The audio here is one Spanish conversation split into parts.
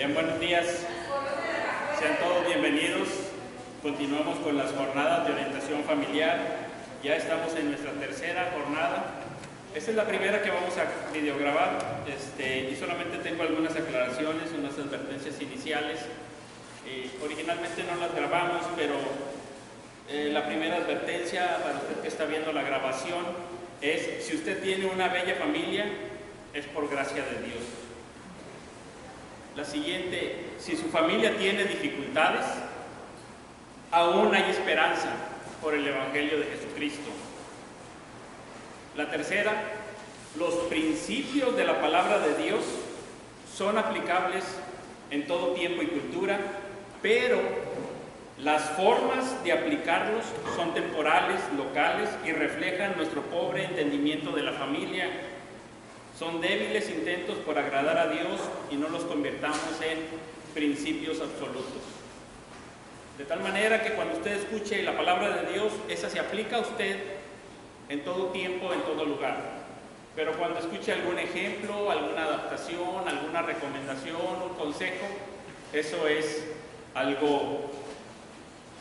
Bien, buenos días. Sean todos bienvenidos. Continuamos con las jornadas de orientación familiar. Ya estamos en nuestra tercera jornada. Esta es la primera que vamos a videograbar y solamente tengo algunas aclaraciones, unas advertencias iniciales. Originalmente no las grabamos, pero la primera advertencia para usted que está viendo la grabación es: si usted tiene una bella familia, es por gracia de Dios. La siguiente: si su familia tiene dificultades, aún hay esperanza por el Evangelio de Jesucristo. La tercera: los principios de la palabra de Dios son aplicables en todo tiempo y cultura, pero las formas de aplicarlos son temporales, locales y reflejan nuestro pobre entendimiento de la familia. Son débiles intentos por agradar a Dios y no los convirtamos en principios absolutos. De tal manera que cuando usted escuche la palabra de Dios, esa se aplica a usted en todo tiempo, en todo lugar. Pero cuando escuche algún ejemplo, alguna adaptación, alguna recomendación, un consejo, eso es algo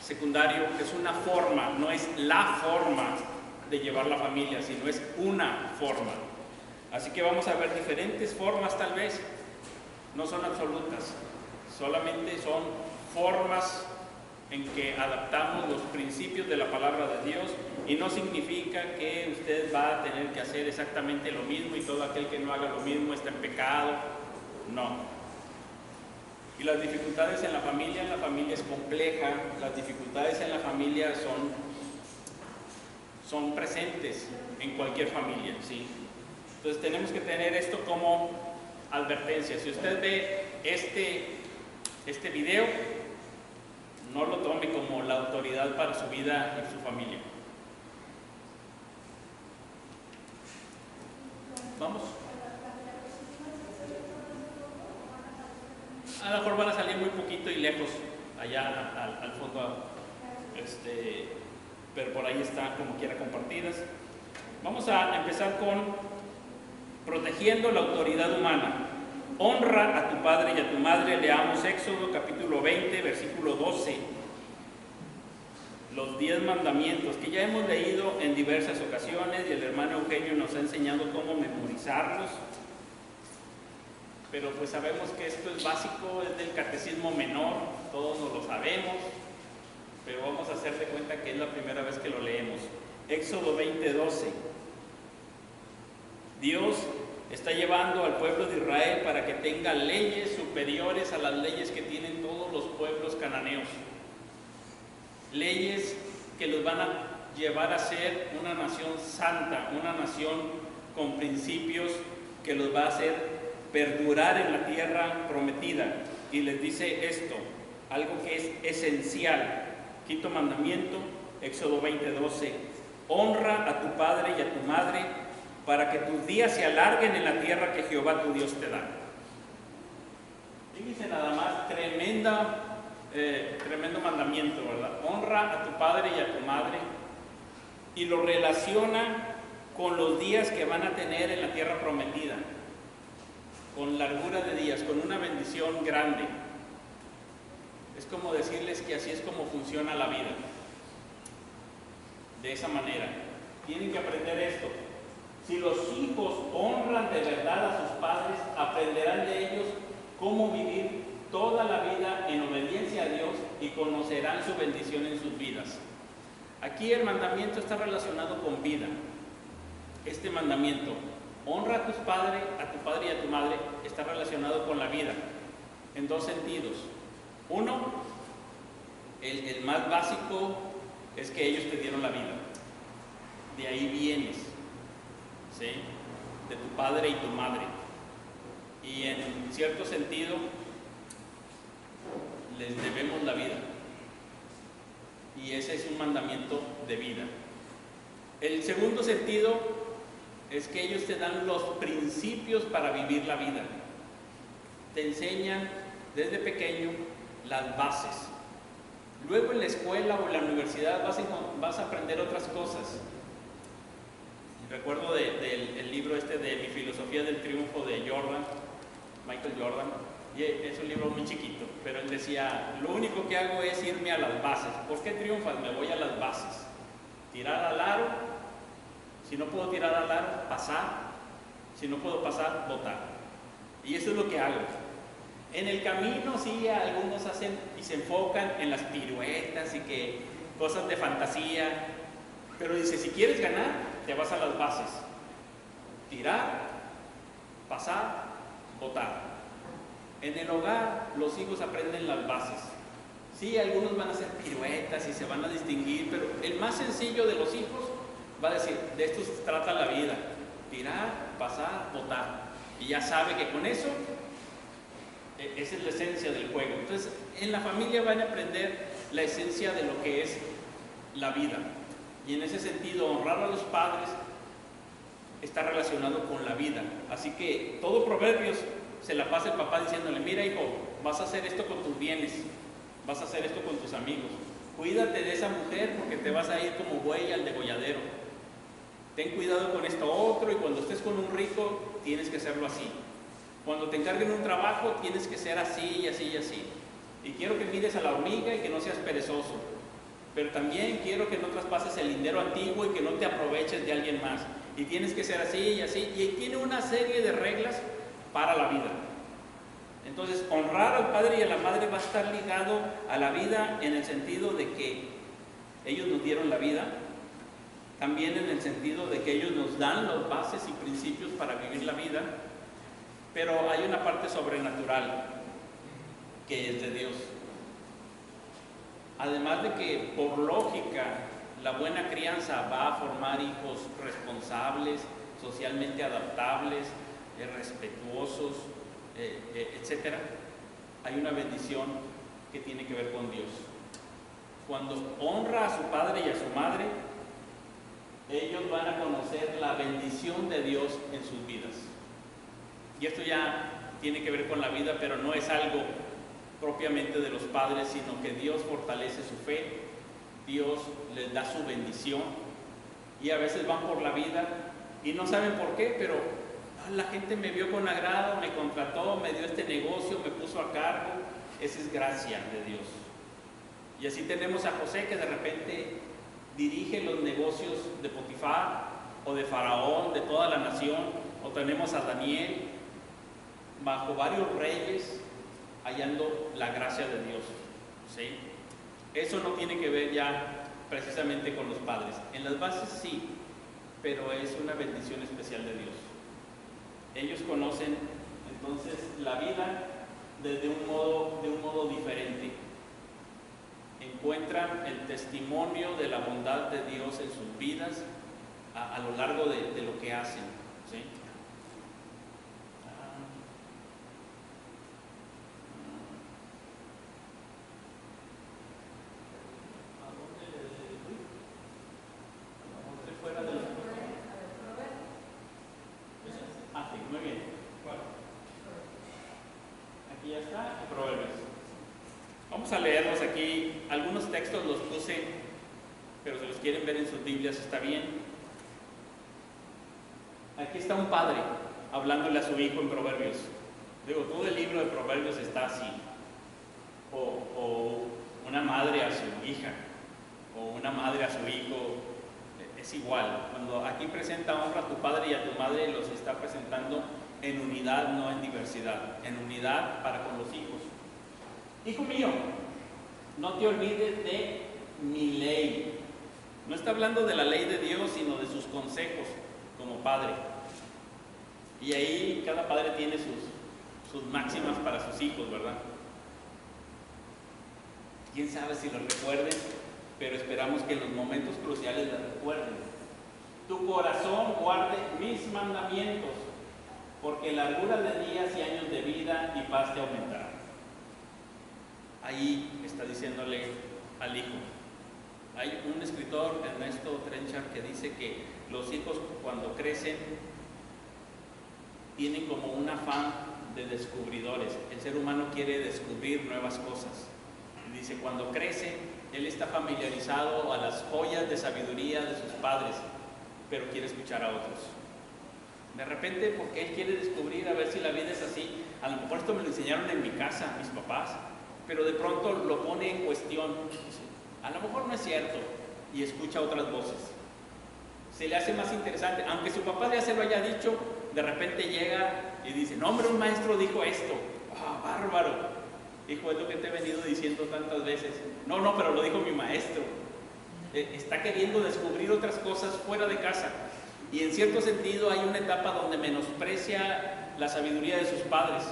secundario, es una forma, no es la forma de llevar la familia, sino es una forma. Así que vamos a ver diferentes formas, tal vez, no son absolutas, solamente son formas en que adaptamos los principios de la palabra de Dios, y no significa que usted va a tener que hacer exactamente lo mismo y todo aquel que no haga lo mismo está en pecado, no. Y las dificultades en la familia es compleja, las dificultades en la familia son presentes en cualquier familia, ¿sí? Entonces tenemos que tener esto como advertencia. Si usted ve este video, no lo tome como la autoridad para su vida y su familia. Vamos. A lo mejor van a salir muy poquito y lejos, allá al fondo, pero por ahí están como quiera compartidas. Vamos a empezar con protegiendo la autoridad humana. Honra a tu padre y a tu madre. Leamos Éxodo capítulo 20, versículo 12. Los 10 mandamientos que ya hemos leído en diversas ocasiones, y el hermano Eugenio nos ha enseñado cómo memorizarlos. Pero pues sabemos que esto es básico, es del catecismo menor, todos nos lo sabemos, pero vamos a hacer de cuenta que es la primera vez que lo leemos. Éxodo 20, 12. Dios está llevando al pueblo de Israel para que tenga leyes superiores a las leyes que tienen todos los pueblos cananeos. Leyes que los van a llevar a ser una nación santa, una nación con principios que los va a hacer perdurar en la tierra prometida. Y les dice esto, algo que es esencial. Quinto mandamiento, Éxodo 20, 12. Honra a tu padre y a tu madre, para que tus días se alarguen en la tierra que Jehová tu Dios te da. Fíjense nada más, tremendo mandamiento, ¿verdad? Honra a tu padre y a tu madre, y lo relaciona con los días que van a tener en la tierra prometida, con largura de días, con una bendición grande. Es como decirles que así es como funciona la vida, de esa manera. Tienen que aprender esto. Si los hijos honran de verdad a sus padres, aprenderán de ellos cómo vivir toda la vida en obediencia a Dios y conocerán su bendición en sus vidas. Aquí el mandamiento está relacionado con vida. Este mandamiento, honra a tu padre y a tu madre, está relacionado con la vida en dos sentidos. Uno, el más básico, es que ellos te dieron la vida. De ahí vienes, ¿sí? De tu padre y tu madre. Y en cierto sentido, les debemos la vida. Y ese es un mandamiento de vida. El segundo sentido es que ellos te dan los principios para vivir la vida. Te enseñan desde pequeño las bases. Luego en la escuela o en la universidad vas a aprender otras cosas. Recuerdo del libro de Mi filosofía del triunfo de Michael Jordan. y es un libro muy chiquito, pero él decía, lo único que hago es irme a las bases. ¿Por qué triunfas? Me voy a las bases. Tirar al aro, si no puedo tirar al aro, pasar, si no puedo pasar, botar. Y eso es lo que hago. En el camino sí, algunos hacen y se enfocan en las piruetas y que cosas de fantasía, pero dice, si quieres ganar, te vas a las bases. Tirar, pasar, botar. En el hogar los hijos aprenden las bases. Sí, algunos van a hacer piruetas y se van a distinguir, pero el más sencillo de los hijos va a decir, de esto se trata la vida. Tirar, pasar, botar. Y ya sabe que con eso, esa es la esencia del juego. Entonces, en la familia van a aprender la esencia de lo que es la vida. Y en ese sentido, honrar a los padres está relacionado con la vida. Así que todo Proverbios se la pasa el papá diciéndole, mira hijo, vas a hacer esto con tus bienes, vas a hacer esto con tus amigos, cuídate de esa mujer porque te vas a ir como buey al degolladero, ten cuidado con esto otro, y cuando estés con un rico tienes que hacerlo así, cuando te encarguen un trabajo tienes que ser así y así y así, y quiero que mires a la hormiga y que no seas perezoso, pero también quiero que no traspases el lindero antiguo y que no te aproveches de alguien más, y tienes que ser así y así, y tiene una serie de reglas para la vida. Entonces, honrar al padre y a la madre va a estar ligado a la vida en el sentido de que ellos nos dieron la vida, también en el sentido de que ellos nos dan las bases y principios para vivir la vida, pero hay una parte sobrenatural que es de Dios. Además de que, por lógica, la buena crianza va a formar hijos responsables, socialmente adaptables, respetuosos, etcétera, hay una bendición que tiene que ver con Dios. Cuando honra a su padre y a su madre, ellos van a conocer la bendición de Dios en sus vidas. Y esto ya tiene que ver con la vida, pero no es algo propiamente de los padres, sino que Dios fortalece su fe, Dios les da su bendición, y a veces van por la vida y no saben por qué, pero la gente me vio con agrado, me contrató, me dio este negocio, me puso a cargo. Esa es gracia de Dios. Y así tenemos a José, que de repente dirige los negocios de Potifar o de Faraón, de toda la nación. O tenemos a Daniel bajo varios reyes, hallando la gracia de Dios, ¿sí? Eso no tiene que ver ya precisamente con los padres. En las bases sí, pero es una bendición especial de Dios. Ellos conocen entonces la vida desde un modo diferente. Encuentran el testimonio de la bondad de Dios en sus vidas a lo largo de lo que hacen, ¿sí? Muy bien. Aquí ya está, Proverbios. Vamos a leerlos aquí. Algunos textos los puse, pero si los quieren ver en sus Biblias está bien. Aquí está un padre hablándole a su hijo en Proverbios. Digo, todo el libro de Proverbios está así. O una madre a su hija, o una madre a su hijo. Es igual. Cuando aquí presenta honra a tu padre y a tu madre, los está presentando en unidad, no en diversidad. En unidad para con los hijos. Hijo mío, no te olvides de mi ley. No está hablando de la ley de Dios, sino de sus consejos como padre. Y ahí cada padre tiene sus máximas para sus hijos, ¿verdad? Quién sabe si los recuerden, pero esperamos que en los momentos cruciales las recuerden. Tu corazón guarde mis mandamientos, porque largura de días y años de vida y paz te aumentará. Ahí está diciéndole al hijo. Hay un escritor, Ernesto Trenchard, que dice que los hijos cuando crecen tienen como un afán de descubridores. El ser humano quiere descubrir nuevas cosas. Dice, cuando crece, él está familiarizado a las joyas de sabiduría de sus padres, pero quiere escuchar a otros. De repente, porque él quiere descubrir a ver si la vida es así. A lo mejor esto me lo enseñaron en mi casa, mis papás, pero de pronto lo pone en cuestión. A lo mejor no es cierto, y escucha otras voces. Se le hace más interesante, aunque su papá ya se lo haya dicho, de repente llega y dice, no hombre, un maestro dijo esto. ¡Ah, bárbaro! Hijo, es lo que te he venido diciendo tantas veces. No, pero lo dijo mi maestro. Está queriendo descubrir otras cosas fuera de casa. Y en cierto sentido hay una etapa donde menosprecia la sabiduría de sus padres.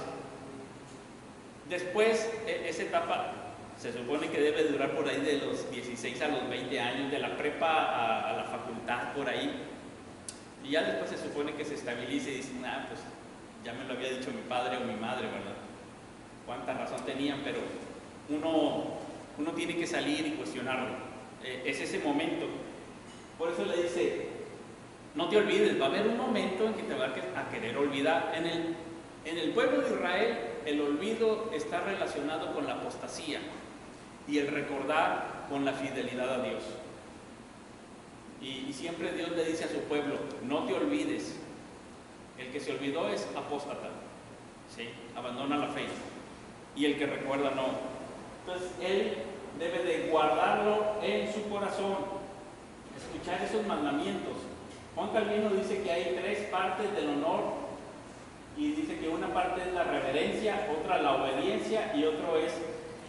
Después, esa etapa se supone que debe durar por ahí de los 16 a los 20 años, de la prepa a la facultad, por ahí. Y ya después se supone que se estabiliza y dice, pues ya me lo había dicho mi padre o mi madre, ¿verdad? Cuánta razón tenían, pero uno tiene que salir y cuestionarlo. Es ese momento. Por eso le dice, no te olvides, va a haber un momento en que te vas a querer olvidar. En el pueblo de Israel, el olvido está relacionado con la apostasía y el recordar con la fidelidad a Dios. Y siempre Dios le dice a su pueblo, no te olvides. El que se olvidó es apóstata, ¿sí? Abandona la fe. Y el que recuerda no. Entonces él debe de guardarlo en su corazón, escuchar esos mandamientos. Juan Calvino dice que hay 3 partes del honor, y dice que una parte es la reverencia, otra la obediencia y otro es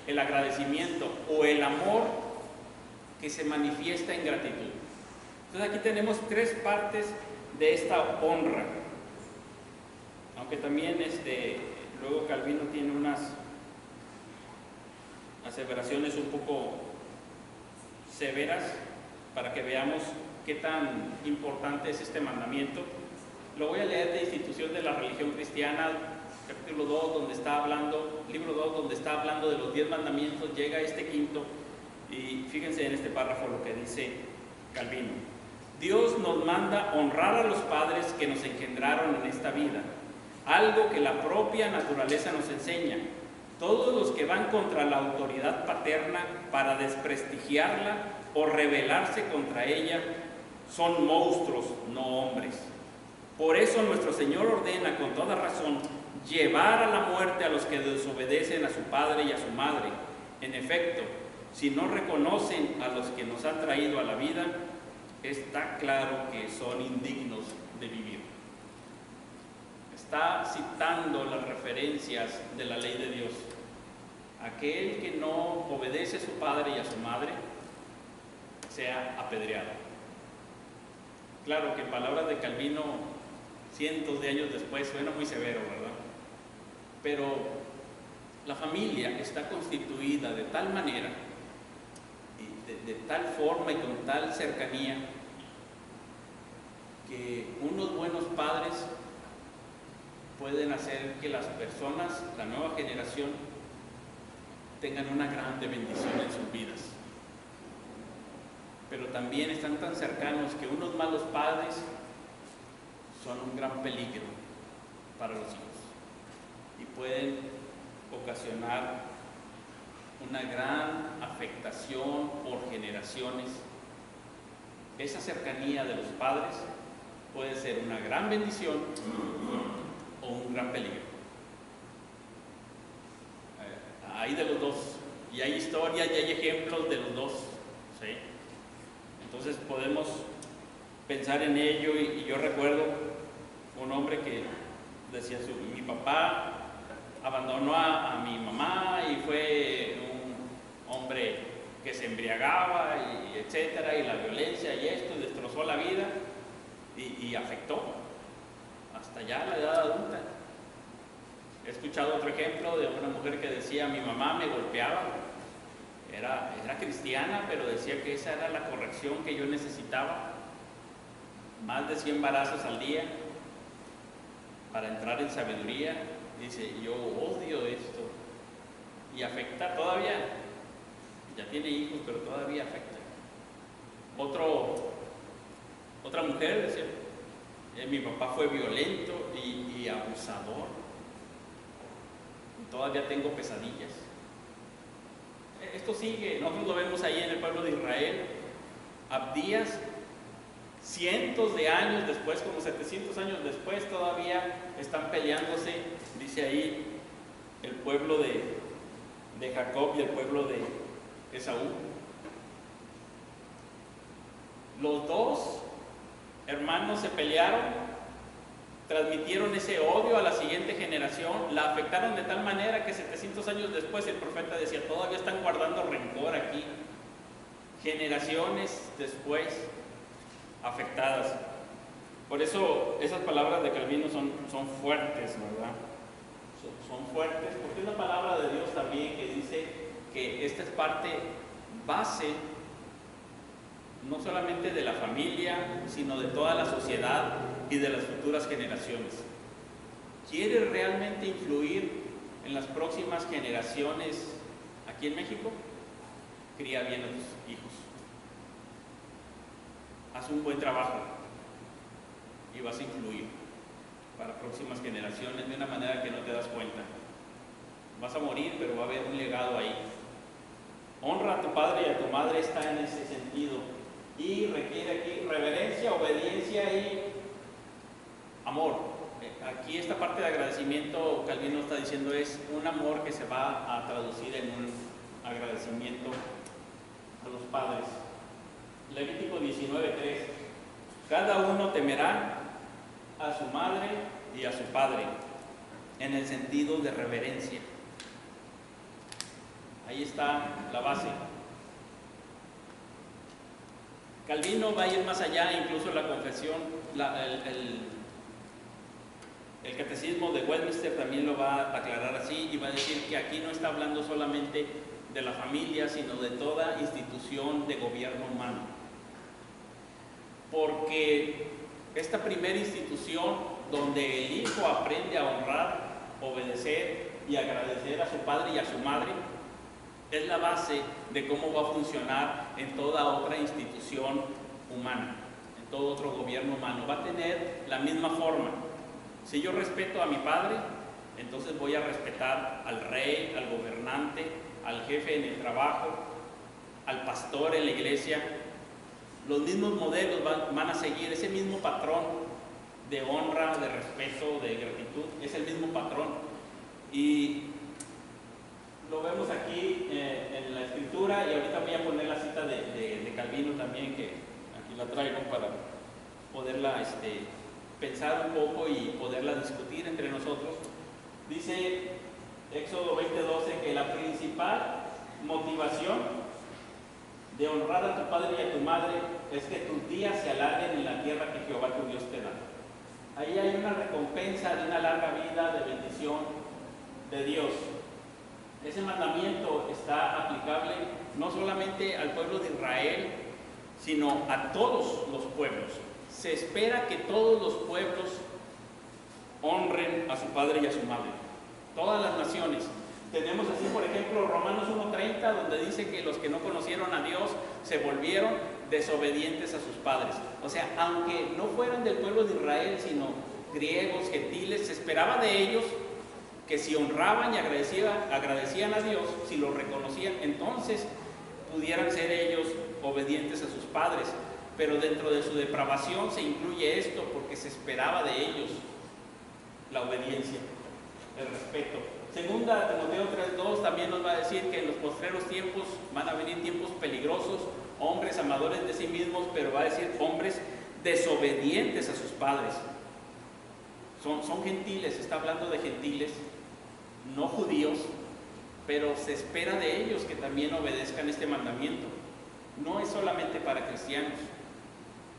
el agradecimiento o el amor que se manifiesta en gratitud. Entonces aquí tenemos 3 partes de esta honra, aunque también luego Calvino tiene unas aseveraciones un poco severas para que veamos qué tan importante es este mandamiento. Lo voy a leer de Institución de la Religión Cristiana, capítulo 2, donde está hablando, libro 2, donde está hablando de los 10 mandamientos. Llega este quinto y fíjense en este párrafo lo que dice Calvino. Dios nos manda honrar a los padres que nos engendraron en esta vida, algo que la propia naturaleza nos enseña. Todos los que van contra la autoridad paterna para desprestigiarla o rebelarse contra ella son monstruos, no hombres. Por eso nuestro Señor ordena con toda razón llevar a la muerte a los que desobedecen a su padre y a su madre. En efecto, si no reconocen a los que nos han traído a la vida, está claro que son indignos de vivir. Está citando las referencias de la ley de Dios. Aquel que no obedece a su padre y a su madre sea apedreado. Claro que en palabras de Calvino, cientos de años después, suena muy severo, ¿verdad? Pero la familia está constituida de tal manera, de tal forma y con tal cercanía, que unos buenos padres pueden hacer que las personas, la nueva generación, tengan una grande bendición en sus vidas. Pero también están tan cercanos que unos malos padres son un gran peligro para los hijos y pueden ocasionar una gran afectación por generaciones. Esa cercanía de los padres puede ser una gran bendición o un gran peligro. Hay de los dos, y hay historias y hay ejemplos de los dos, ¿sí? Entonces podemos pensar en ello, y yo recuerdo un hombre que decía, mi papá abandonó a mi mamá y fue un hombre que se embriagaba y etcétera, y la violencia y esto, y destrozó la vida y afectó hasta ya la edad adulta. He escuchado otro ejemplo de una mujer que decía, mi mamá me golpeaba, era cristiana, pero decía que esa era la corrección que yo necesitaba, más de 100 embarazos al día para entrar en sabiduría. Dice, yo odio esto, y afecta todavía, ya tiene hijos, pero todavía afecta. Otra mujer decía, mi papá fue violento y abusador, todavía tengo pesadillas. Esto sigue, nosotros lo vemos ahí en el pueblo de Israel. Abdías cientos de años después, como 700 años después, todavía están peleándose, dice ahí, el pueblo de Jacob y el pueblo de Esaú. Los dos hermanos se pelearon, transmitieron ese odio a la siguiente generación, la afectaron de tal manera que 700 años después el profeta decía, todavía están guardando rencor aquí, generaciones después afectadas. Por eso esas palabras de Calvino son fuertes, ¿verdad? Son fuertes, porque es la palabra de Dios también que dice que esta es parte base no solamente de la familia, sino de toda la sociedad y de las futuras generaciones. ¿Quieres realmente influir en las próximas generaciones aquí en México? Cría bien a tus hijos. Haz un buen trabajo y vas a influir para próximas generaciones de una manera que no te das cuenta. Vas a morir, pero va a haber un legado ahí. Honra a tu padre y a tu madre, está en ese sentido. Y requiere aquí reverencia, obediencia y amor. Aquí esta parte de agradecimiento, Calvino está diciendo, es un amor que se va a traducir en un agradecimiento a los padres. Levítico 19:3. Cada uno temerá a su madre y a su padre, en el sentido de reverencia. Ahí está la base. Calvino va a ir más allá, incluso la confesión, el catecismo de Westminster también lo va a aclarar así y va a decir que aquí no está hablando solamente de la familia, sino de toda institución de gobierno humano. Porque esta primera institución donde el hijo aprende a honrar, obedecer y agradecer a su padre y a su madre, es la base de cómo va a funcionar en toda otra institución humana, en todo otro gobierno humano. Va a tener la misma forma. Si yo respeto a mi padre, entonces voy a respetar al rey, al gobernante, al jefe en el trabajo, al pastor en la iglesia. Los mismos modelos van a seguir, ese mismo patrón de honra, de respeto, de gratitud, es el mismo patrón. Y lo vemos aquí en la escritura, y ahorita voy a poner la cita de Calvino también, que aquí la traigo para poderla pensar un poco y poderla discutir entre nosotros. Dice Éxodo 20:12 que la principal motivación de honrar a tu padre y a tu madre es que tus días se alarguen en la tierra que Jehová tu Dios te da. Ahí hay una recompensa de una larga vida, de bendición de Dios. Ese mandamiento está aplicable no solamente al pueblo de Israel, sino a todos los pueblos. Se espera que todos los pueblos honren a su padre y a su madre. Todas las naciones. Tenemos así, por ejemplo, Romanos 1:30, donde dice que los que no conocieron a Dios se volvieron desobedientes a sus padres. O sea, aunque no fueran del pueblo de Israel, sino griegos, gentiles, se esperaba de ellos que si honraban y agradecían a Dios, si lo reconocían, entonces pudieran ser ellos obedientes a sus padres. Pero dentro de su depravación se incluye esto, porque se esperaba de ellos la obediencia, el respeto. Segunda Timoteo 3:2 también nos va a decir que en los postreros tiempos van a venir tiempos peligrosos, hombres amadores de sí mismos, pero va a decir hombres desobedientes a sus padres. Son gentiles, está hablando de gentiles, no judíos, pero se espera de ellos que también obedezcan este mandamiento. No es solamente para cristianos,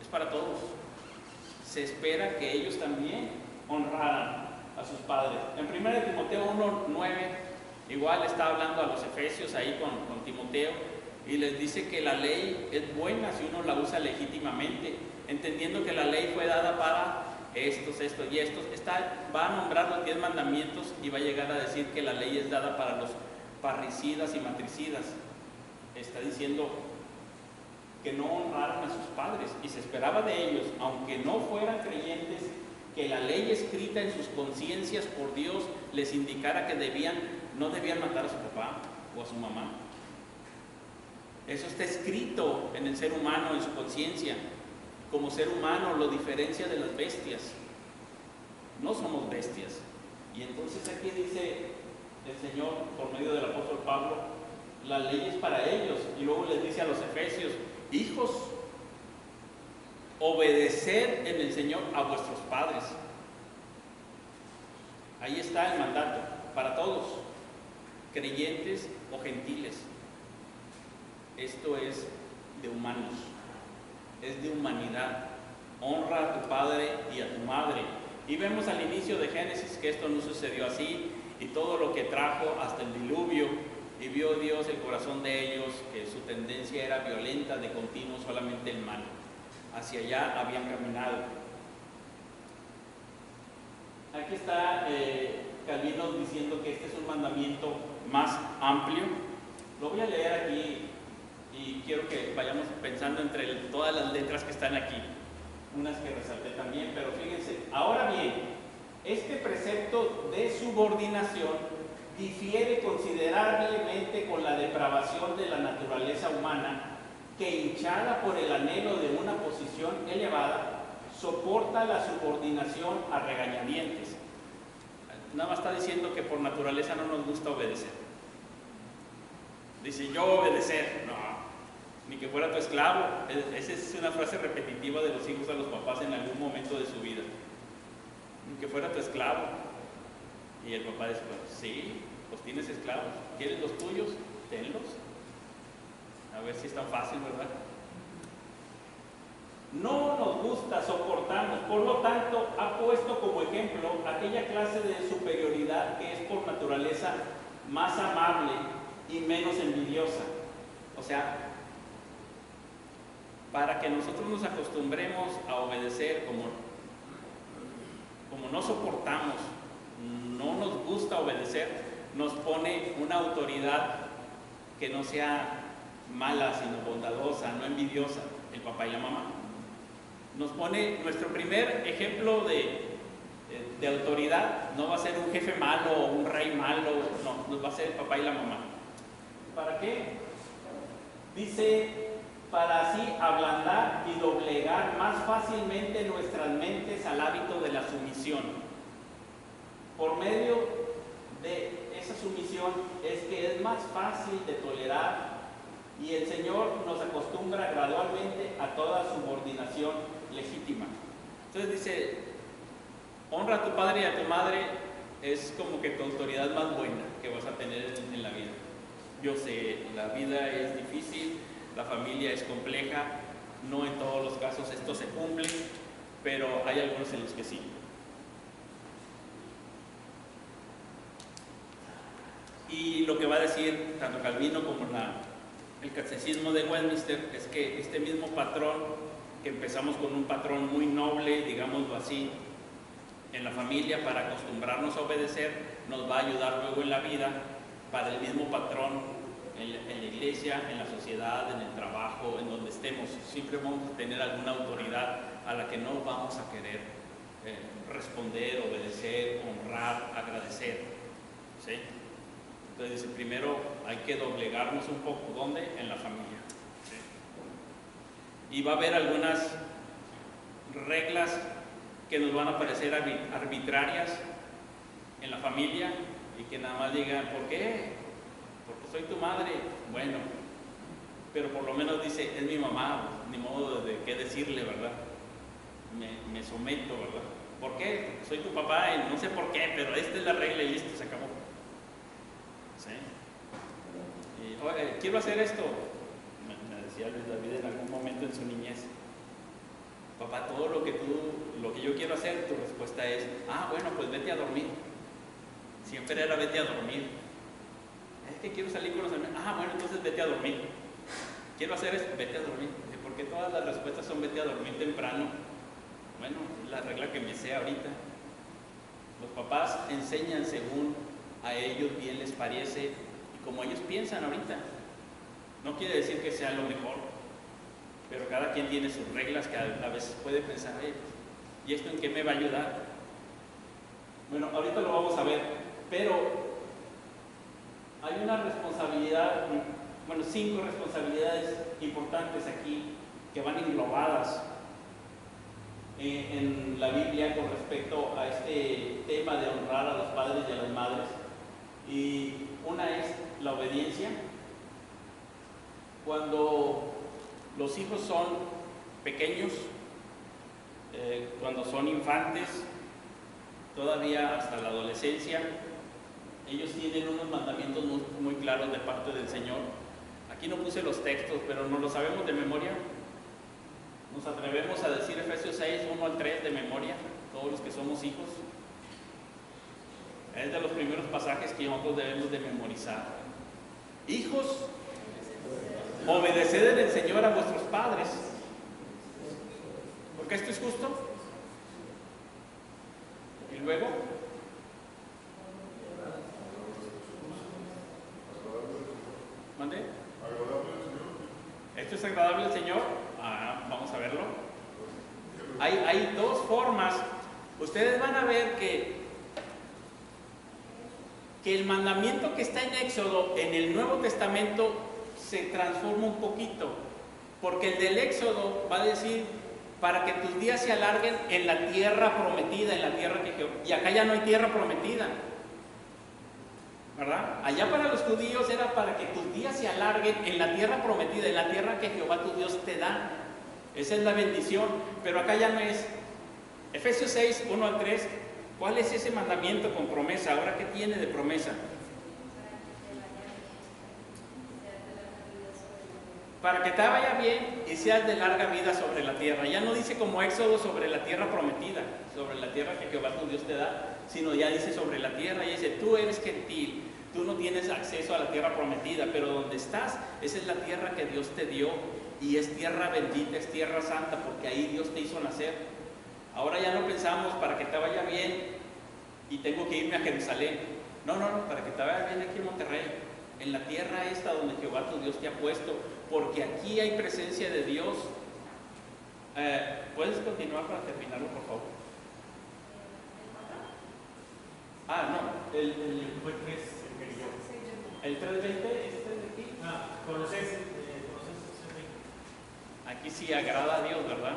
es para todos. Se espera que ellos también honraran a sus padres. En 1 Timoteo 1:9, igual está hablando a los efesios ahí con Timoteo, y les dice que la ley es buena si uno la usa legítimamente, entendiendo que la ley fue dada para estos y estos. Va a nombrar los 10 mandamientos y va a llegar a decir que la ley es dada para los parricidas y matricidas. Está diciendo que no honraron a sus padres, y se esperaba de ellos, aunque no fueran creyentes, que la ley escrita en sus conciencias por Dios les indicara que no debían matar a su papá o a su mamá. Eso está escrito en el ser humano, en su conciencia. como ser humano lo diferencia de las bestias. No somos bestias. Y entonces aquí dice el Señor, por medio del apóstol Pablo, la ley es para ellos. Y luego les dice a los efesios: hijos, obedeced en el Señor a vuestros padres. Ahí está el mandato para todos, creyentes o gentiles. Esto es de humanos, es de humanidad. Honra a tu padre y a tu madre. Y vemos al inicio de Génesis que esto no sucedió así, y todo lo que trajo hasta el diluvio, y vio Dios el corazón de ellos, que su tendencia era violenta, de continuo, solamente el mal. Hacia allá habían caminado. Aquí está Calvino diciendo que este es un mandamiento más amplio. Lo voy a leer aquí y quiero que vayamos pensando entre todas las letras que están aquí, unas que resalté también, pero fíjense. Ahora bien, este precepto de subordinación difiere considerablemente con la depravación de la naturaleza humana, que, hinchada por el anhelo de una posición elevada, soporta la subordinación a regañadientes. Nada más está diciendo que por naturaleza no nos gusta obedecer. Dice: yo obedecer, no, ni que fuera tu esclavo. Esa es una frase repetitiva de los hijos a los papás en algún momento de su vida. Ni que fuera tu esclavo. Y el papá dice: pues, sí, pues tienes esclavos. ¿Quieres los tuyos? Tenlos. A ver si es tan fácil, ¿verdad? No nos gusta, soportamos. Por lo tanto, ha puesto como ejemplo aquella clase de superioridad que es por naturaleza más amable y menos envidiosa. O sea, para que nosotros nos acostumbremos a obedecer, como no soportamos, no nos gusta obedecer, nos pone una autoridad que no sea mala, sino bondadosa, no envidiosa, el papá y la mamá. Nos pone nuestro primer ejemplo de autoridad. No va a ser un jefe malo o un rey malo, no, nos va a ser el papá y la mamá. ¿Para qué? Dice: para así ablandar y doblegar más fácilmente nuestras mentes al hábito de la sumisión. Por medio de esa sumisión es que es más fácil de tolerar, y el Señor nos acostumbra gradualmente a toda subordinación legítima. Entonces dice: honra a tu padre y a tu madre, es como que tu autoridad más buena que vas a tener en la vida. Yo sé, la vida es difícil, la familia es compleja, no en todos los casos esto se cumple, pero hay algunos en los que sí. Y lo que va a decir tanto Calvino como el Catecismo de Westminster es que este mismo patrón, que empezamos con un patrón muy noble, digámoslo así, en la familia para acostumbrarnos a obedecer, nos va a ayudar luego en la vida para el mismo patrón en la iglesia, en la sociedad, en el trabajo, en donde estemos. Siempre vamos a tener alguna autoridad a la que no vamos a querer responder, obedecer, honrar, agradecer, ¿sí? Entonces dice: primero hay que doblegarnos un poco. ¿Dónde? En la familia. ¿Sí? Y va a haber algunas reglas que nos van a parecer arbitrarias en la familia y que nada más digan: ¿por qué? Porque soy tu madre. Bueno, pero por lo menos dice: es mi mamá, ni modo de qué decirle, ¿verdad? Me someto, ¿verdad? ¿Por qué? Soy tu papá y no sé por qué, pero esta es la regla y esto se acabó. ¿Sí? Y, quiero hacer esto. Me decía Luis David en algún momento en su niñez: papá, todo lo que yo quiero hacer, tu respuesta es: bueno, pues vete a dormir. Siempre era vete a dormir. Es que quiero salir con los amigos. Bueno, entonces vete a dormir. Quiero hacer esto, vete a dormir. Porque todas las respuestas son vete a dormir temprano. Bueno, es la regla que me sé ahorita. Los papás enseñan según a ellos bien les parece y como ellos piensan ahorita. No quiere decir que sea lo mejor, pero cada quien tiene sus reglas, que a veces puede pensar: ¿y esto en qué me va a ayudar? Bueno, ahorita lo vamos a ver, pero hay una responsabilidad, 5 responsabilidades importantes aquí que van englobadas en la Biblia con respecto a este tema de honrar a los padres y a las madres. Y una es la obediencia. Cuando los hijos son pequeños, cuando son infantes, todavía hasta la adolescencia, ellos tienen unos mandamientos muy, muy claros de parte del Señor. Aquí no puse los textos, pero no los sabemos de memoria. Nos atrevemos a decir Efesios 6, 1 al 3 de memoria, todos los que somos hijos. Es de los primeros pasajes que nosotros debemos de memorizar. Hijos, obedeced en el Señor a vuestros padres, porque esto es justo. Y luego, ¿mande? ¿Esto es agradable al Señor? Vamos a verlo. Hay dos formas. Ustedes van a ver que el mandamiento que está en Éxodo, en el Nuevo Testamento, se transforma un poquito. Porque el del Éxodo va a decir, para que tus días se alarguen en la tierra prometida, en la tierra que Jehová. Y acá ya no hay tierra prometida, ¿verdad? Allá para los judíos era para que tus días se alarguen en la tierra prometida, en la tierra que Jehová tu Dios te da. Esa es la bendición, pero acá ya no es. Efesios 6, 1 al 3, ¿cuál es ese mandamiento con promesa? Ahora, ¿qué tiene de promesa? Para que te vaya bien y seas de larga vida sobre la tierra. Ya no dice como Éxodo sobre la tierra prometida, sobre la tierra que Jehová tu Dios te da, sino ya dice sobre la tierra. Y dice, tú eres gentil, tú no tienes acceso a la tierra prometida, pero donde estás, esa es la tierra que Dios te dio, y es tierra bendita, es tierra santa, porque ahí Dios te hizo nacer. Ahora ya no pensamos para que te vaya bien y tengo que irme a Jerusalén. No, para que te vaya bien aquí en Monterrey, en la tierra esta donde Jehová tu Dios te ha puesto, porque aquí hay presencia de Dios. ¿Puedes continuar para terminarlo, por favor? No, fue 3, el 3:20, ¿este de aquí? Colosenses. Aquí sí agrada a Dios, ¿verdad?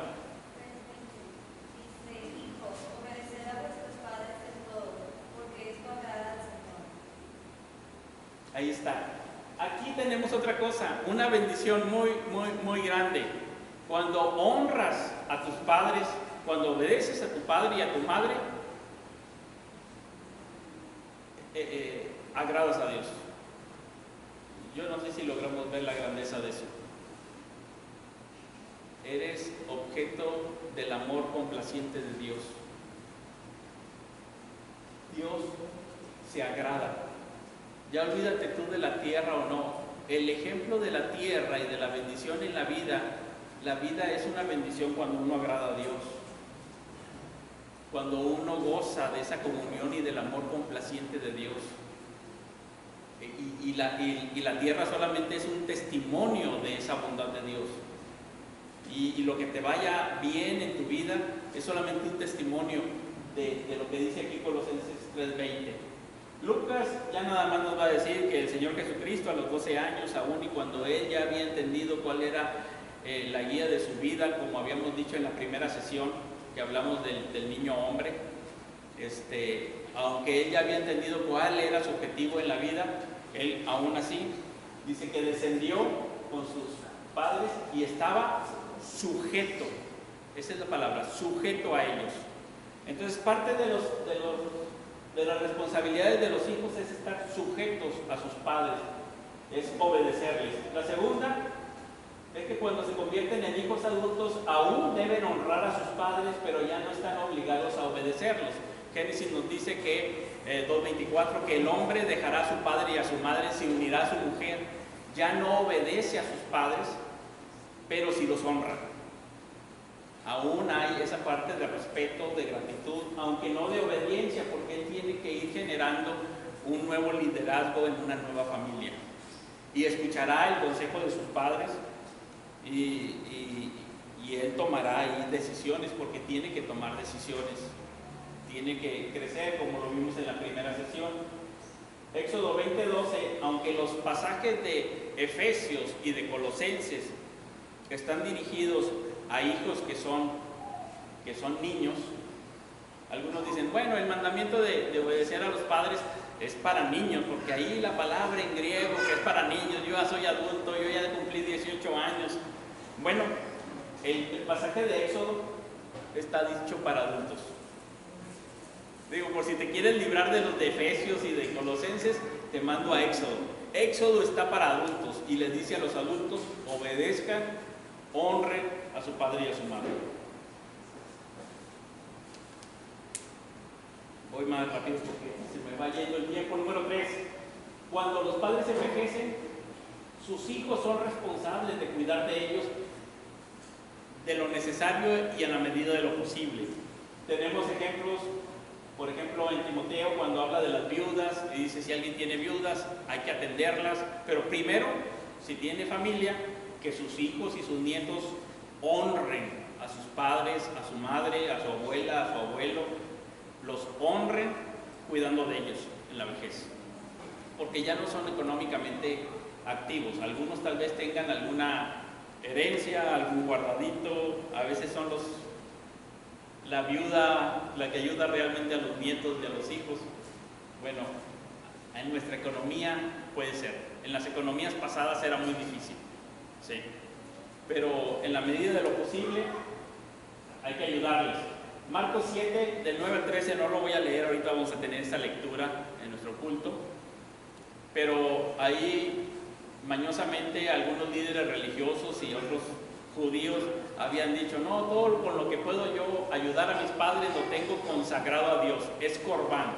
Dice, hijos, obedeced a vuestros padres en todo, porque esto agrada al Señor. Ahí está. Aquí tenemos otra cosa, una bendición muy, muy, muy grande. Cuando honras a tus padres, cuando obedeces a tu padre y a tu madre, agradas a Dios. Yo no sé si logramos ver la grandeza de eso. Eres objeto del amor complaciente de Dios. Dios se agrada. Ya olvídate tú de la tierra o no. El ejemplo de la tierra y de la bendición en la vida es una bendición cuando uno agrada a Dios. Cuando uno goza de esa comunión y del amor complaciente de Dios. Y la tierra solamente es un testimonio de esa bondad de Dios. Y lo que te vaya bien en tu vida es solamente un testimonio de lo que dice aquí Colosenses 3:20. Lucas ya nada más nos va a decir que el Señor Jesucristo a los 12 años aún, y cuando Él ya había entendido cuál era la guía de su vida, como habíamos dicho en la primera sesión que hablamos del niño hombre, aunque Él ya había entendido cuál era su objetivo en la vida, Él aún así dice que descendió con sus padres y estaba sujeto. Esa es la palabra, sujeto a ellos. Entonces parte de las responsabilidades de los hijos es estar sujetos a sus padres, es obedecerles. La segunda es que cuando se convierten en hijos adultos aún deben honrar a sus padres, pero ya no están obligados a obedecerlos. Génesis nos dice que 2:24, que el hombre dejará a su padre y a su madre, se unirá a su mujer. Ya no obedece a sus padres, pero sí los honra. Aún hay esa parte de respeto, de gratitud, aunque no de obediencia, porque él tiene que ir generando un nuevo liderazgo en una nueva familia. Y escuchará el consejo de sus padres y él tomará ahí decisiones, porque tiene que tomar decisiones. Tiene que crecer, como lo vimos en la primera sesión. Éxodo 20:12, aunque los pasajes de Efesios y de Colosenses están dirigidos a hijos que son niños. Algunos dicen, bueno, el mandamiento de obedecer a los padres es para niños, porque ahí la palabra en griego que es para niños, yo ya soy adulto, yo ya cumplí 18 años. Bueno, el pasaje de Éxodo está dicho para adultos. Digo, por si te quieres librar de los de Efesios y de Colosenses, te mando a Éxodo. Éxodo está para adultos y les dice a los adultos, obedezcan, honren a su padre y a su madre. Voy más rápido porque se me va yendo el tiempo. Número 3. Cuando los padres envejecen, sus hijos son responsables de cuidar de ellos de lo necesario y en la medida de lo posible. Tenemos ejemplos, por ejemplo, en Timoteo, cuando habla de las viudas, y dice, si alguien tiene viudas, hay que atenderlas, pero primero, si tiene familia, que sus hijos y sus nietos honren a sus padres, a su madre, a su abuela, a su abuelo, los honren cuidando de ellos en la vejez, porque ya no son económicamente activos. Algunos tal vez tengan alguna herencia, algún guardadito, a veces son la viuda la que ayuda realmente a los nietos y a los hijos. Bueno, en nuestra economía puede ser, en las economías pasadas era muy difícil, ¿sí? Pero en la medida de lo posible hay que ayudarles. Marcos 7, del 9 al 13, no lo voy a leer, ahorita vamos a tener esta lectura en nuestro culto, pero ahí mañosamente algunos líderes religiosos y otros judíos habían dicho, no, todo con lo que puedo yo ayudar a mis padres lo tengo consagrado a Dios, es corbán,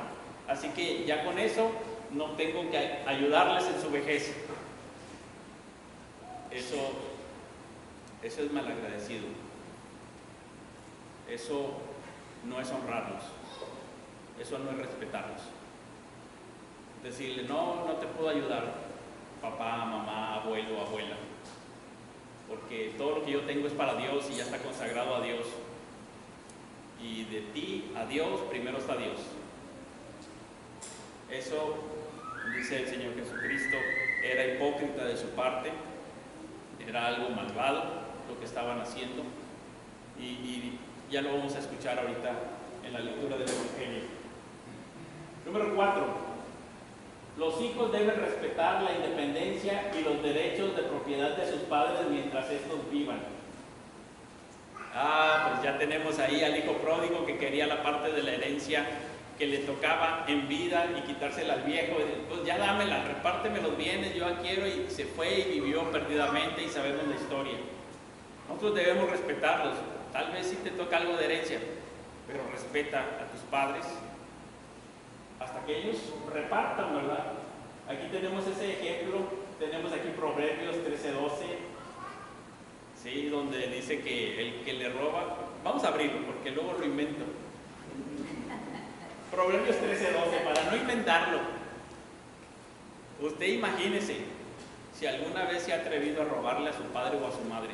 así que ya con eso no tengo que ayudarles en su vejez. Eso es malagradecido, eso no es honrarlos, eso no es respetarlos. Decirle, no te puedo ayudar, papá, mamá, abuelo, abuela, porque todo lo que yo tengo es para Dios y ya está consagrado a Dios. Y de ti a Dios, primero está Dios. Eso, dice el Señor Jesucristo, era hipócrita de su parte, era algo malvado lo que estaban haciendo, y ya lo vamos a escuchar ahorita en la lectura del Evangelio. Número 4. Los hijos deben respetar la independencia y los derechos de propiedad de sus padres mientras estos vivan. Pues ya tenemos ahí al hijo pródigo que quería la parte de la herencia que le tocaba en vida y quitársela al viejo. Pues ya dámela, repárteme los bienes, yo la quiero, y se fue y vivió perdidamente, y sabemos la historia. Nosotros debemos respetarlos. Tal vez sí te toca algo de herencia, pero respeta a tus padres hasta que ellos repartan, ¿verdad? Aquí tenemos ese ejemplo, tenemos aquí Proverbios 13:12, ¿sí? Donde dice que el que le roba, vamos a abrirlo porque luego lo invento. Proverbios 13:12, para no inventarlo. Usted imagínese si alguna vez se ha atrevido a robarle a su padre o a su madre.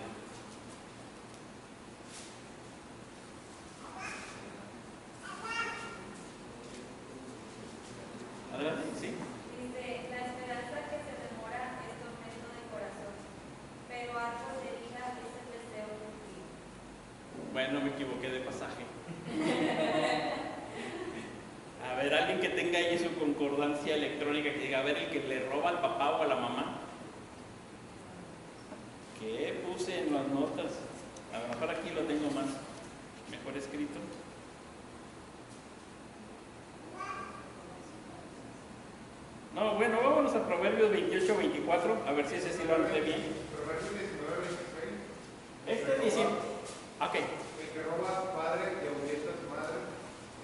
Adelante, sí. Dice, la esperanza que se demora es tormento de corazón, pero árbol de vida es el deseo cumplido. Bueno, me equivoqué de pasaje. A ver, alguien que tenga ahí su concordancia electrónica, que diga, a ver, el que le roba al papá o a la mamá. ¿Qué puse en las notas? A lo mejor aquí lo tengo mejor escrito. No, bueno, vámonos a Proverbios 28-24, a ver si ese sí lo anoté bien. Proverbios 19:26. Este dice, ok. El que roba a su padre y ahuyenta a su madre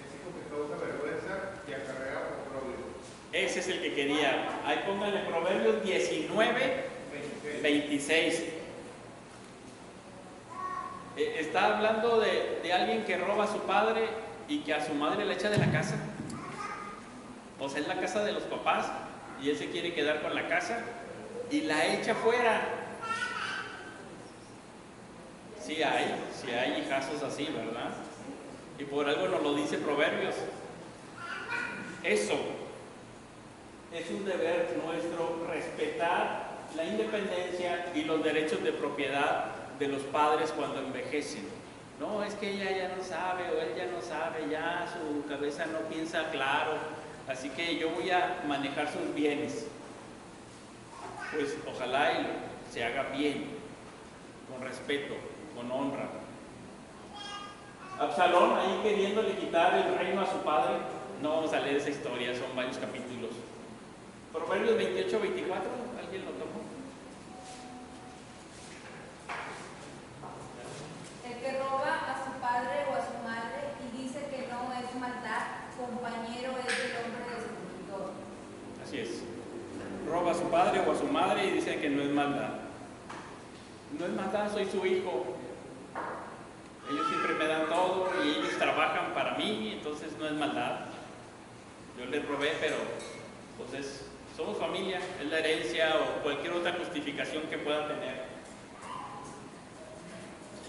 es hijo que causa vergüenza y acarrea oprobio. Ese es el que quería. Ahí pónganle Proverbios 19:26. Está hablando de alguien que roba a su padre y que a su madre le echa de la casa. O sea, es la casa de los papás y él se quiere quedar con la casa y la echa fuera. Sí hay hijazos así, ¿verdad? Y por algo nos lo dice Proverbios. Eso es un deber nuestro, respetar la independencia y los derechos de propiedad de los padres cuando envejecen. No, es que ella ya no sabe o él ya no sabe, ya su cabeza no piensa claro, así que yo voy a manejar sus bienes. Pues ojalá y se haga bien, con respeto, con honra. Absalón ahí queriéndole quitar el reino a su padre, no vamos a leer esa historia, son varios capítulos. Proverbios 28, 24, ¿alguien lo tomó? El que roba a su padre o a su madre y dice que no es maldad, compañero es del hombre destructor. Así es. Roba a su padre o a su madre y dice que no es maldad. No es maldad, soy su hijo. Ellos siempre me dan todo y ellos trabajan para mí, entonces no es maldad. Yo les robé, pero pues somos familia, es la herencia o cualquier otra justificación que pueda tener.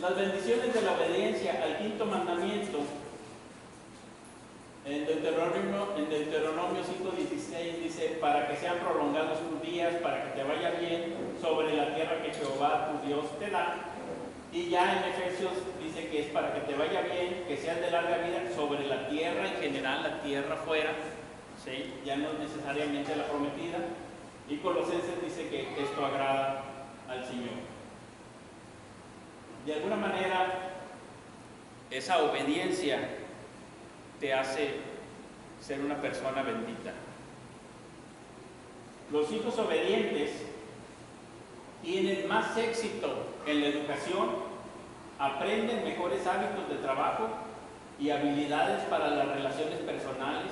Las bendiciones de la obediencia al quinto mandamiento en Deuteronomio 5:16 dice: para que sean prolongados tus días, para que te vaya bien sobre la tierra que Jehová tu Dios te da. Y ya en Efesios dice que es para que te vaya bien, que seas de larga vida sobre la tierra en general, la tierra fuera, ¿sí? Ya no necesariamente la prometida. Y Colosenses dice que esto agrada al Señor. De alguna manera, esa obediencia te hace ser una persona bendita. Los hijos obedientes tienen más éxito en la educación, aprenden mejores hábitos de trabajo y habilidades para las relaciones personales,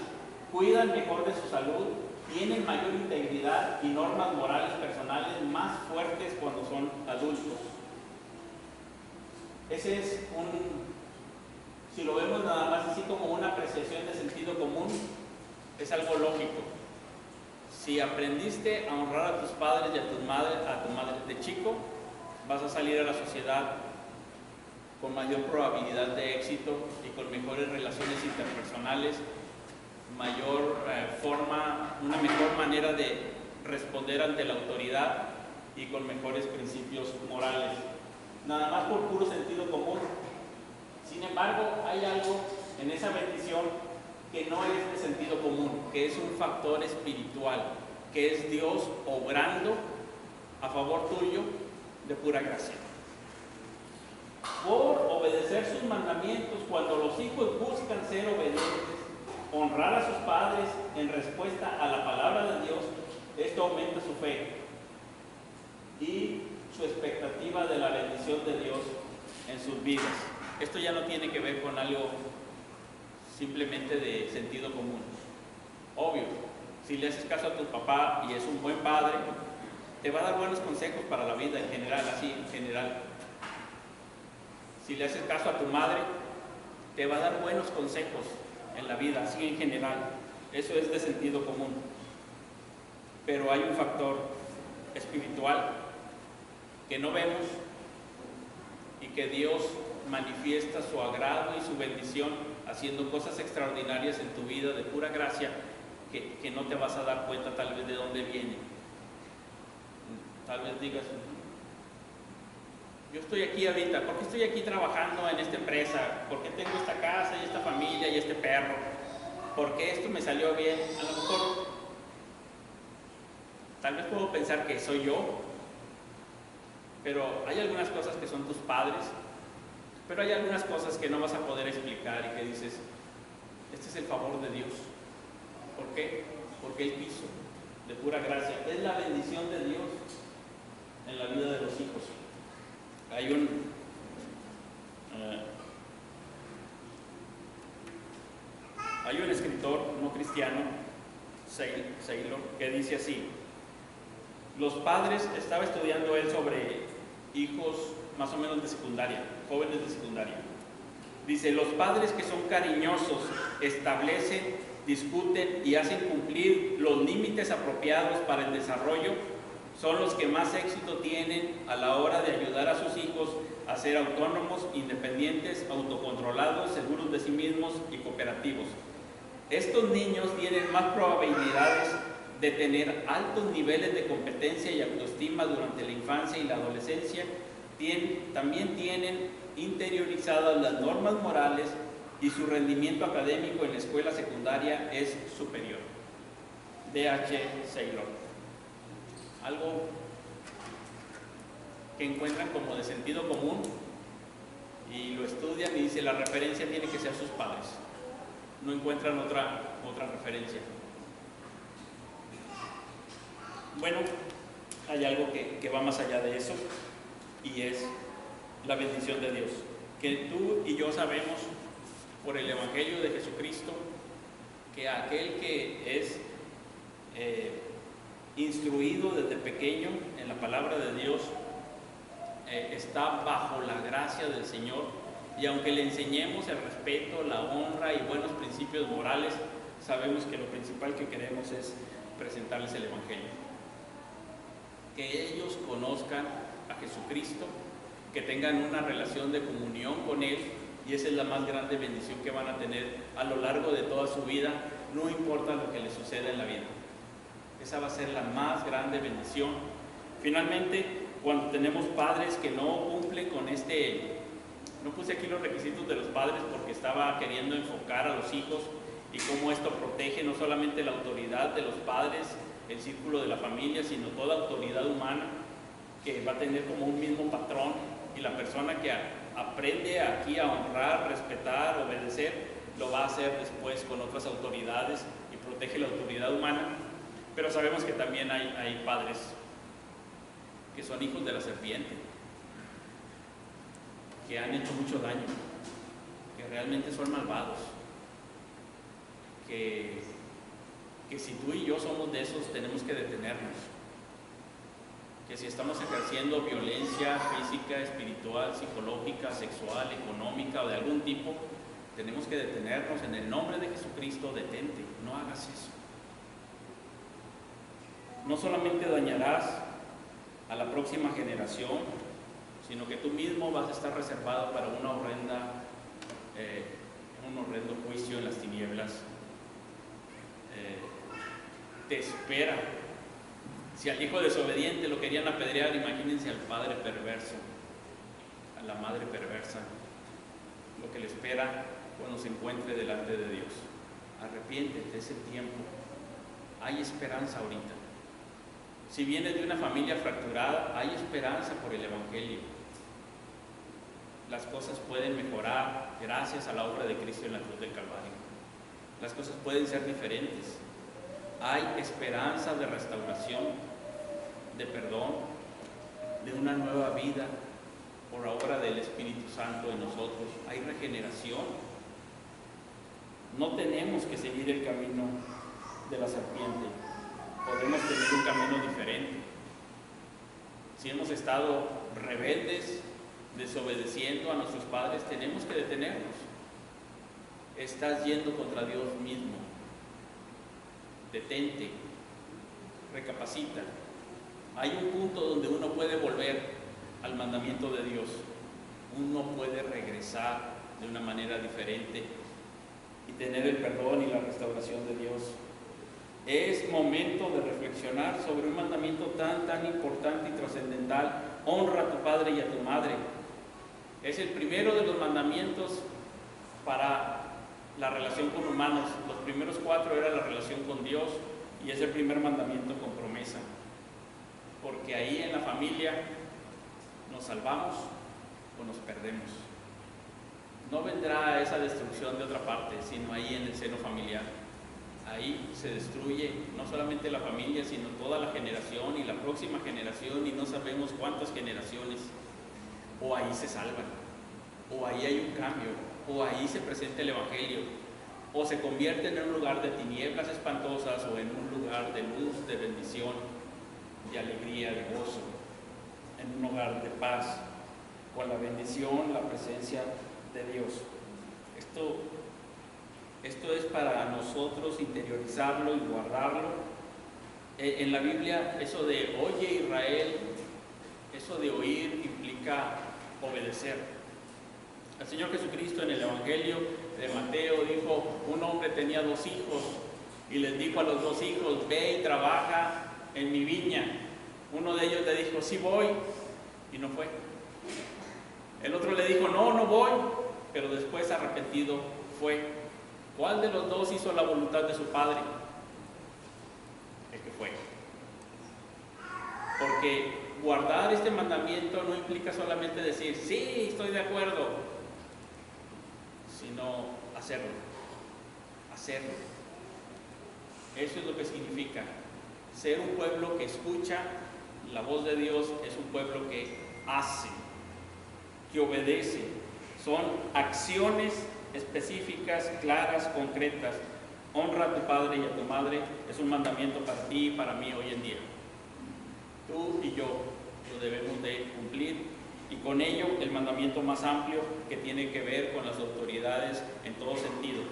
cuidan mejor de su salud, tienen mayor integridad y normas morales personales más fuertes cuando son adultos. Ese es si lo vemos nada más así como una apreciación de sentido común, es algo lógico. Si aprendiste a honrar a tus padres y a tu madre de chico, vas a salir a la sociedad con mayor probabilidad de éxito y con mejores relaciones interpersonales, una mejor manera de responder ante la autoridad y con mejores principios morales. Nada más por puro sentido común. Sin embargo, hay algo en esa bendición que no es de sentido común, que es un factor espiritual, que es Dios obrando a favor tuyo de pura gracia. Por obedecer sus mandamientos, cuando los hijos buscan ser obedientes, honrar a sus padres en respuesta a la palabra de Dios, esto aumenta su fe y su expectativa de la bendición de Dios en sus vidas. Esto ya no tiene que ver con algo simplemente de sentido común. Obvio, si le haces caso a tu papá y es un buen padre, te va a dar buenos consejos para la vida en general, así en general. Si le haces caso a tu madre, te va a dar buenos consejos en la vida, así en general. Eso es de sentido común. Pero hay un factor espiritual que no vemos y que Dios manifiesta su agrado y su bendición haciendo cosas extraordinarias en tu vida de pura gracia que no te vas a dar cuenta tal vez de dónde viene. Tal vez digas: yo estoy aquí ahorita, ¿por qué estoy aquí trabajando en esta empresa? ¿Por qué tengo esta casa y esta familia y este perro? ¿Por qué esto me salió bien? A lo mejor, tal vez puedo pensar que soy yo, pero hay algunas cosas que son tus padres, pero hay algunas cosas que no vas a poder explicar y que dices: este es el favor de Dios. ¿Por qué? Porque Él quiso, de pura gracia. Es la bendición de Dios en la vida de los hijos. Hay un escritor no cristiano, Saylor, que dice así: los padres, estaba estudiando él sobre hijos más o menos de secundaria, jóvenes de secundaria. Dice: los padres que son cariñosos establecen, discuten y hacen cumplir los límites apropiados para el desarrollo son los que más éxito tienen a la hora de ayudar a sus hijos a ser autónomos, independientes, autocontrolados, seguros de sí mismos y cooperativos. Estos niños tienen más probabilidades de tener altos niveles de competencia y autoestima durante la infancia y la adolescencia. También tienen interiorizadas las normas morales y su rendimiento académico en la escuela secundaria es superior. D.H. Saylor. Algo que encuentran como de sentido común y lo estudian y dice la referencia tiene que ser sus padres. No encuentran otra referencia. Bueno, hay algo que va más allá de eso y es la bendición de Dios. Que tú y yo sabemos por el Evangelio de Jesucristo que aquel que es instruido desde pequeño en la palabra de Dios está bajo la gracia del Señor, y aunque le enseñemos el respeto, la honra y buenos principios morales, sabemos que lo principal que queremos es presentarles el Evangelio. Que ellos conozcan a Jesucristo, que tengan una relación de comunión con Él, y esa es la más grande bendición que van a tener a lo largo de toda su vida, no importa lo que les suceda en la vida. Esa va a ser la más grande bendición. Finalmente, cuando tenemos padres que no cumplen con no puse aquí los requisitos de los padres porque estaba queriendo enfocar a los hijos y cómo esto protege no solamente la autoridad de los padres, el círculo de la familia, sino toda autoridad humana, que va a tener como un mismo patrón, y la persona que aprende aquí a honrar, respetar, obedecer, lo va a hacer después con otras autoridades y protege la autoridad humana. Pero sabemos que también hay padres que son hijos de la serpiente, que han hecho mucho daño, que realmente son malvados, que si tú y yo somos de esos, tenemos que detenernos. Que si estamos ejerciendo violencia física, espiritual, psicológica, sexual, económica o de algún tipo, tenemos que detenernos. En el nombre de Jesucristo, detente, no hagas eso. No solamente dañarás a la próxima generación, sino que tú mismo vas a estar reservado para un horrendo juicio en las tinieblas. Te espera. Si al hijo desobediente lo querían apedrear, imagínense al padre perverso, a la madre perversa, lo que le espera cuando se encuentre delante de Dios. Arrepiéntete, es el tiempo. Hay esperanza ahorita. Si vienes de una familia fracturada, hay esperanza por el Evangelio. Las cosas pueden mejorar gracias a la obra de Cristo en la cruz del Calvario. Las cosas pueden ser diferentes. Hay esperanza de restauración, de perdón, de una nueva vida por obra del Espíritu Santo en nosotros. Hay regeneración. No tenemos que seguir el camino de la serpiente. Podemos tener un camino diferente. Si hemos estado rebeldes, desobedeciendo a nuestros padres, tenemos que detenernos. Estás yendo contra Dios mismo. Detente, recapacita. Hay un punto donde uno puede volver al mandamiento de Dios. Uno puede regresar de una manera diferente y tener el perdón y la restauración de Dios. Es momento de reflexionar sobre un mandamiento tan importante y trascendental. Honra a tu padre y a tu madre. Es el primero de los mandamientos para la relación con humanos. Los primeros 4 era la relación con Dios, y es el primer mandamiento con promesa, porque ahí en la familia nos salvamos o nos perdemos. No vendrá esa destrucción de otra parte, sino ahí en el seno familiar. Ahí se destruye no solamente la familia, sino toda la generación y la próxima generación, y no sabemos cuántas generaciones. O ahí se salvan, o ahí hay un cambio, o ahí se presenta el Evangelio, o se convierte en un lugar de tinieblas espantosas o en un lugar de luz, de bendición, de alegría, de gozo, en un hogar de paz, con la bendición, la presencia de Dios. Esto es para nosotros interiorizarlo y guardarlo. En la Biblia, eso de oye Israel, eso de oír implica obedecer. El Señor Jesucristo en el Evangelio de Mateo dijo, un hombre tenía 2 hijos y les dijo a los 2 hijos, ve y trabaja en mi viña. Uno de ellos le dijo, sí voy, y no fue. El otro le dijo, no, no voy, pero después arrepentido fue. ¿Cuál de los dos hizo la voluntad de su padre? El que fue. Porque guardar este mandamiento no implica solamente decir, sí, estoy de acuerdo, sino hacerlo. Hacerlo. Eso es lo que significa. Ser un pueblo que escucha la voz de Dios es un pueblo que hace, que obedece. Son acciones específicas, claras, concretas. Honra a tu padre y a tu madre es un mandamiento para ti y para mí hoy en día. Tú y yo lo debemos de cumplir, y con ello el mandamiento más amplio que tiene que ver con las autoridades en todo sentido.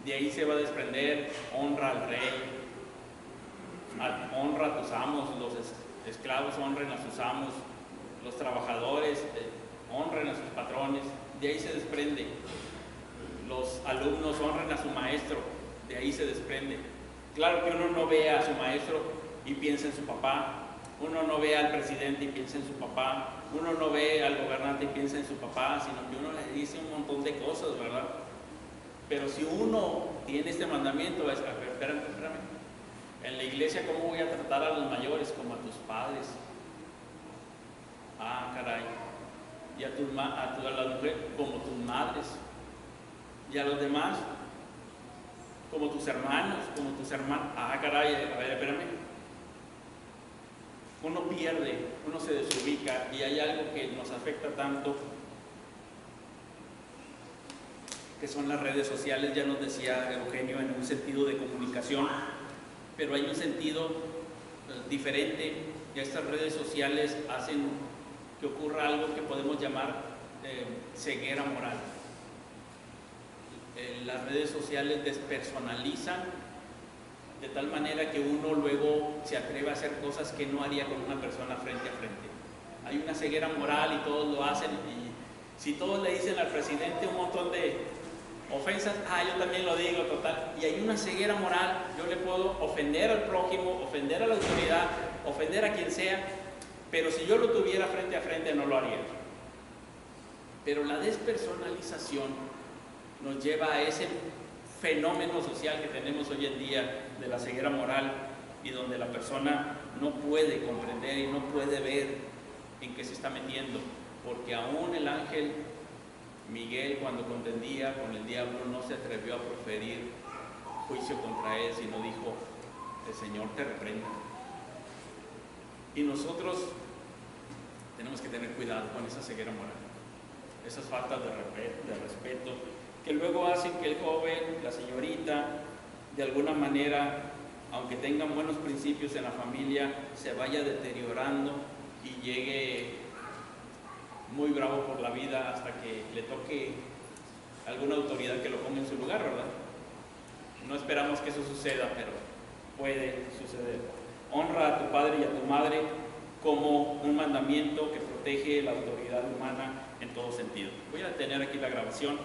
De ahí se va a desprender: honra al rey, honra a tus amos, los esclavos honren a sus amos, los trabajadores honren a sus patrones. De ahí se desprende. Los alumnos honren a su maestro. De ahí se desprende. Claro que uno no ve a su maestro y piensa en su papá. Uno no ve al presidente y piensa en su papá. Uno no ve al gobernante y piensa en su papá, sino que uno le dice un montón de cosas, ¿verdad? Pero si uno tiene este mandamiento, es, a ver, espérame. En la iglesia, ¿cómo voy a tratar a los mayores? Como a tus padres. Ah, caray. Y a las mujeres como tus madres. Y a los demás como tus hermanos, como tus hermanos. Ah, caray, a ver, espérame. Uno pierde, uno se desubica, y hay algo que nos afecta tanto, que son las redes sociales. Ya nos decía Eugenio, en un sentido de comunicación, pero hay un sentido diferente. Y estas redes sociales hacen que ocurra algo que podemos llamar ceguera moral. Las redes sociales despersonalizan de tal manera que uno luego se atreve a hacer cosas que no haría con una persona frente a frente. Hay una ceguera moral y todos lo hacen, y si todos le dicen al presidente un montón de ofensas, yo también lo digo, total. Y hay una ceguera moral. Yo le puedo ofender al prójimo, ofender a la autoridad, ofender a quien sea, pero si yo lo tuviera frente a frente no lo haría. Pero la despersonalización nos lleva a ese fenómeno social que tenemos hoy en día de la ceguera moral, y donde la persona no puede comprender y no puede ver en qué se está metiendo, porque aún el ángel Miguel, cuando contendía con el diablo, no se atrevió a proferir juicio contra él, sino dijo: el Señor te reprenda. Y nosotros tenemos que tener cuidado con esa ceguera moral, esas faltas de respeto, que luego hacen que el joven, la señorita, de alguna manera, aunque tengan buenos principios en la familia, se vaya deteriorando y llegue muy bravo por la vida hasta que le toque alguna autoridad que lo ponga en su lugar, ¿verdad? No esperamos que eso suceda, pero puede suceder. Honra a tu padre y a tu madre como un mandamiento que protege la autoridad humana en todo sentido. Voy a detener aquí la grabación.